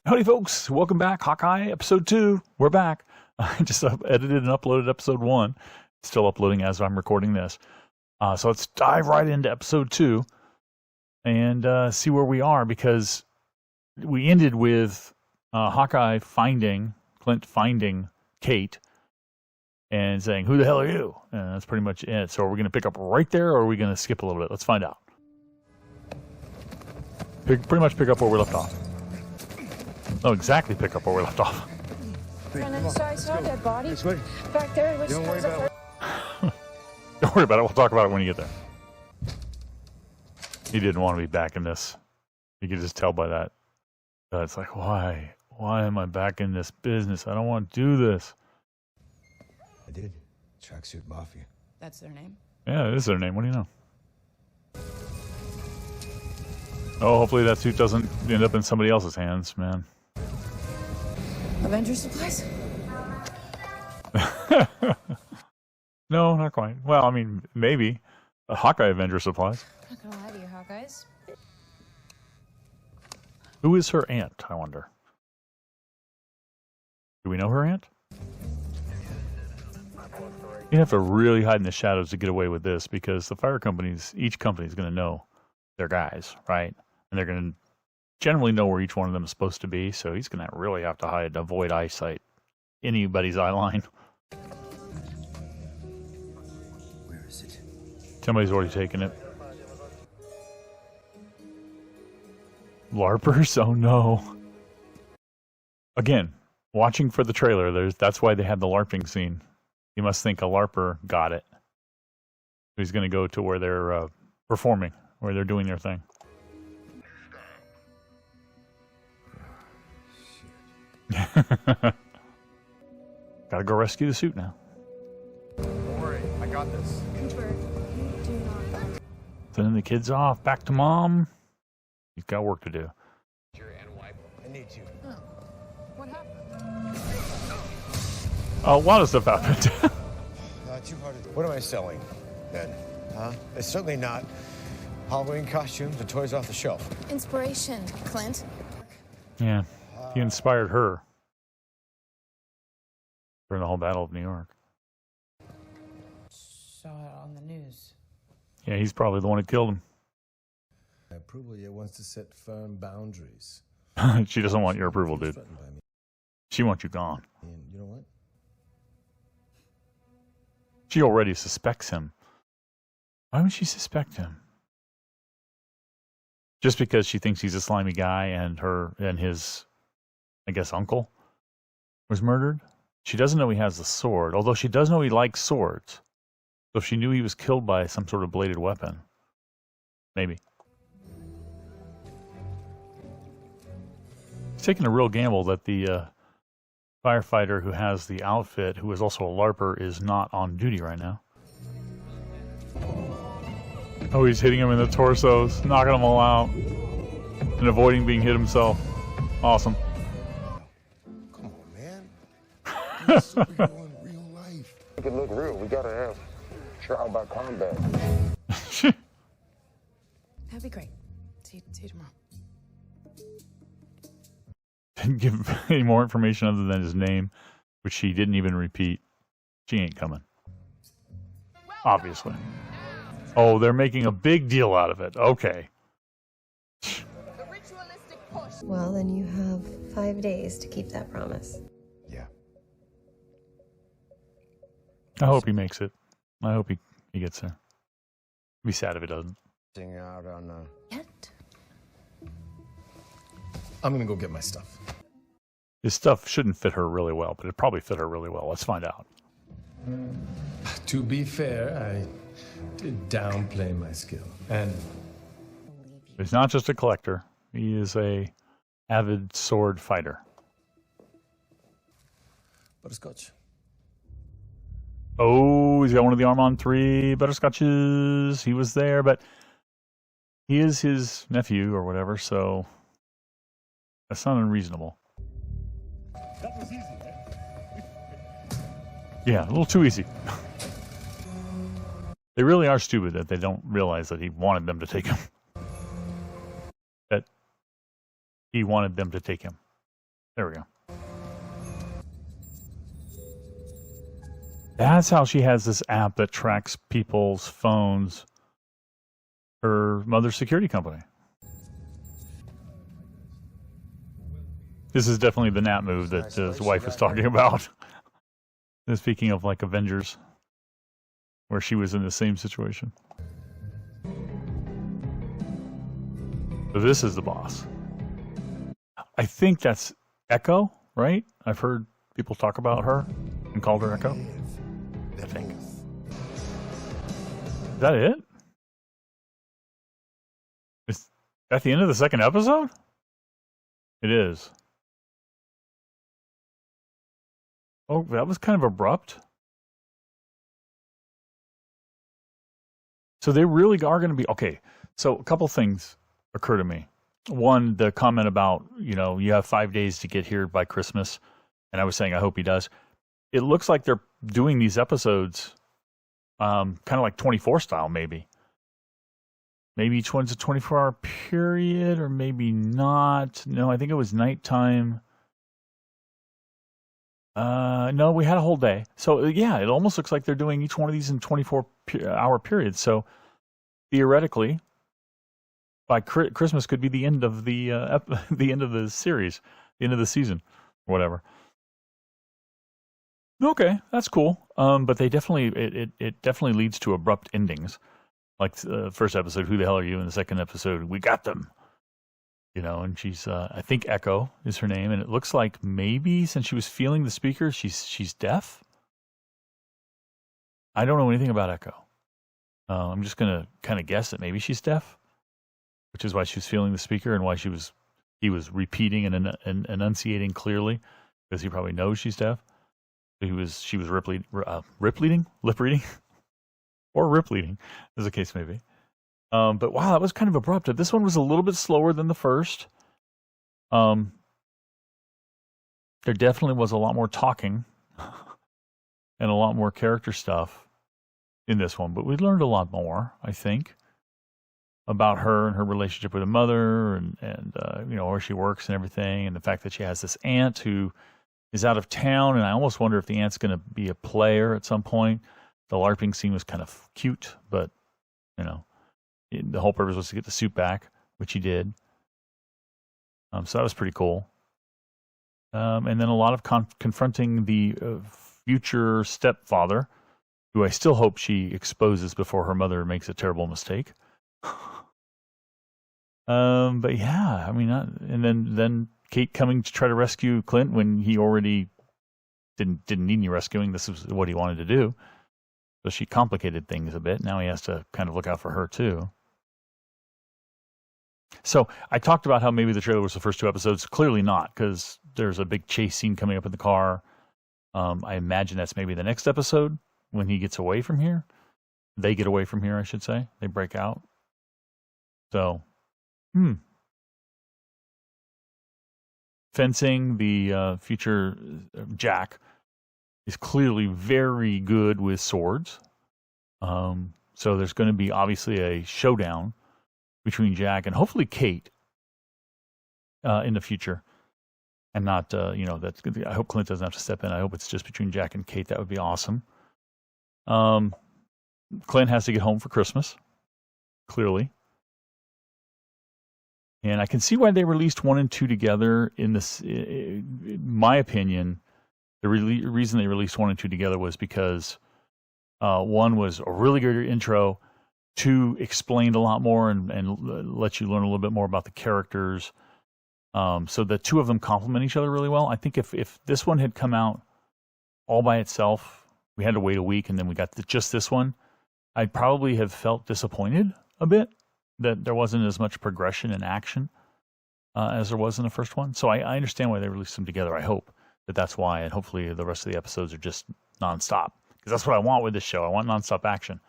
Howdy folks, welcome back. Hawkeye episode 2. We're back. I just edited and uploaded episode 1. It's still uploading as I'm recording this. So let's dive right into episode 2 and see where we are, because we ended with Hawkeye Clint finding Kate and saying, "Who the hell are you?" And that's pretty much it. So are we going to pick up right there, or are we going to skip a little bit? Let's find out. Pretty much pick up where we left off. No, exactly pick up where we left off. Brennan, so I saw a dead body back there. Which Don't worry about it. Don't worry about it. We'll talk about it when you get there. He didn't want to be back in this. You can just tell by that. It's like, why? Why am I back in this business? I don't want to do this. I did. Tracksuit Mafia. That's their name? Yeah, it is their name. What do you know? Oh, hopefully that suit doesn't end up in somebody else's hands, man. Avenger supplies? No, not quite. Well, I mean, maybe. A Hawkeye Avenger supplies. I'm not gonna lie to you, Hawkeyes. Who is her aunt, I wonder? Do we know her aunt? You have to really hide in the shadows to get away with this, because the fire companies, each company is going to know their guys, right? And they're going to generally know where each one of them is supposed to be, so he's going to really have to hide to avoid eyesight. Anybody's eye line. Where is it? Somebody's already taken it. LARPers? Oh no. Again, watching for the trailer, that's why they had the LARPing scene. You must think a LARPer got it. He's going to go to where they're performing, where they're doing their thing. Gotta go rescue the suit now. Don't worry, I got this. Cooper, you do not. Sending the kids off, back to mom. He's got work to do. I need you. Oh. What happened? A lot of stuff happened. Too hard to... What am I selling, then? Huh? It's certainly not Halloween costumes and toys off the shelf. Inspiration, Clint. Yeah, he inspired her during the whole Battle of New York. Saw it on the news. Yeah, he's probably the one who killed him. My approval yet wants to set firm boundaries. She doesn't want your approval, dude. Threatened by me. She wants you gone. And you know what? She already suspects him. Why would she suspect him? Just because she thinks he's a slimy guy and his, I guess, uncle was murdered? She doesn't know he has a sword, although she does know he likes swords. So if she knew he was killed by some sort of bladed weapon, maybe. He's taking a real gamble that the firefighter who has the outfit, who is also a LARPer, is not on duty right now. Oh, he's hitting him in the torsos, knocking them all out, and avoiding being hit himself. Awesome. Come on, man. You're a superhero in real life. Make it look real. We gotta have trial by combat. That'd be great. See you tomorrow. Didn't give any more information other than his name, which she didn't even repeat. She ain't coming. Obviously. Oh, they're making a big deal out of it. Okay. Well, then you have 5 days to keep that promise. Yeah. I hope he makes it. I hope he gets there. Be sad if he doesn't. Sitting out on Yet? I'm gonna go get my stuff. His stuff shouldn't fit her really well, but it probably fit her really well. Let's find out. To be fair, I did downplay my skill. And He's not just a collector. He is a avid sword fighter. butterscotch. Oh, he's got one of the Armand 3 butterscotches. He was there, but he is his nephew or whatever, so that's not unreasonable. That was easy, Yeah, a little too easy. They really are stupid that they don't realize that he wanted them to take him. That he wanted them to take him. There we go. That's how she has this app that tracks people's phones. Her mother's security company. This is definitely the Nat move that his wife was talking about. Speaking of like Avengers, where she was in the same situation. So this is the boss. I think that's Echo, right? I've heard people talk about her and called her Echo. I think. Is that it? Is that the end of the second episode? It is. Oh, that was kind of abrupt. So they really are going to be... Okay, so a couple things occur to me. One, the comment about, you have 5 days to get here by Christmas. And I was saying, I hope he does. It looks like they're doing these episodes kind of like 24 style, maybe. Maybe each one's a 24-hour period, or maybe not. No, I think it was nighttime. No, we had a whole day. So, yeah, it almost looks like they're doing each one of these in 24-hour periods. So, theoretically, by Christmas could be the end of the end of the series, the end of the season, or whatever. Okay, that's cool. But they definitely it definitely leads to abrupt endings. Like the first episode, who the hell are you? And the second episode, we got them. And she's, I think Echo is her name. And it looks like maybe since she was feeling the speaker, she's deaf. I don't know anything about Echo. I'm just going to kind of guess that maybe she's deaf, which is why she was feeling the speaker and why he was repeating and enunciating clearly, because he probably knows she's deaf. She was lip reading, or rip reading, as the case may be. But wow, that was kind of abrupt. This one was a little bit slower than the first. There definitely was a lot more talking and a lot more character stuff in this one, but we learned a lot more, I think, about her and her relationship with her mother and where she works and everything, and the fact that she has this aunt who is out of town, and I almost wonder if the aunt's going to be a player at some point. The LARPing scene was kind of cute, but the whole purpose was to get the suit back, which he did. So that was pretty cool. And then a lot of confronting the future stepfather, who I still hope she exposes before her mother makes a terrible mistake. But yeah, I mean, and then Kate coming to try to rescue Clint when he already didn't need any rescuing. This is what he wanted to do. So she complicated things a bit. Now he has to kind of look out for her too. So I talked about how maybe the trailer was the first two episodes. Clearly not, because there's a big chase scene coming up in the car. I imagine that's maybe the next episode when he gets away from here. They get away from here, I should say. They break out. So, Fencing, the future Jack, is clearly very good with swords. So there's going to be obviously a showdown between Jack and hopefully Kate in the future. And not, that's good. I hope Clint doesn't have to step in. I hope it's just between Jack and Kate. That would be awesome. Clint has to get home for Christmas, clearly. And I can see why they released 1 and 2 together. In my opinion, the reason they released 1 and 2 together was because 1 was a really good intro, 2 explained a lot more and let you learn a little bit more about the characters. So the two of them complement each other really well. I think if this one had come out all by itself, we had to wait a week and then we got just this one, I'd probably have felt disappointed a bit that there wasn't as much progression and action as there was in the first one. So I understand why they released them together. I hope that's why, and hopefully the rest of the episodes are just nonstop, because that's what I want with this show. I want nonstop action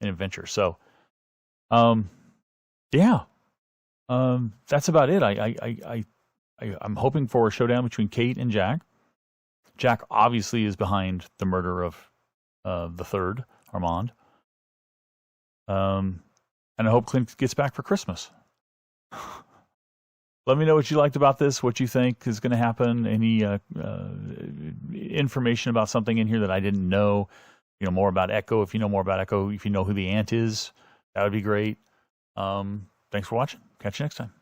and adventure. So, yeah. That's about it. I'm hoping for a showdown between Kate and Jack. Jack obviously is behind the murder of the third, Armand. And I hope Clint gets back for Christmas. Let me know what you liked about this, what you think is going to happen, any information about something in here that I didn't know, more about Echo. If you know more about Echo, if you know who the ant is, that would be great. Thanks for watching. Catch you next time.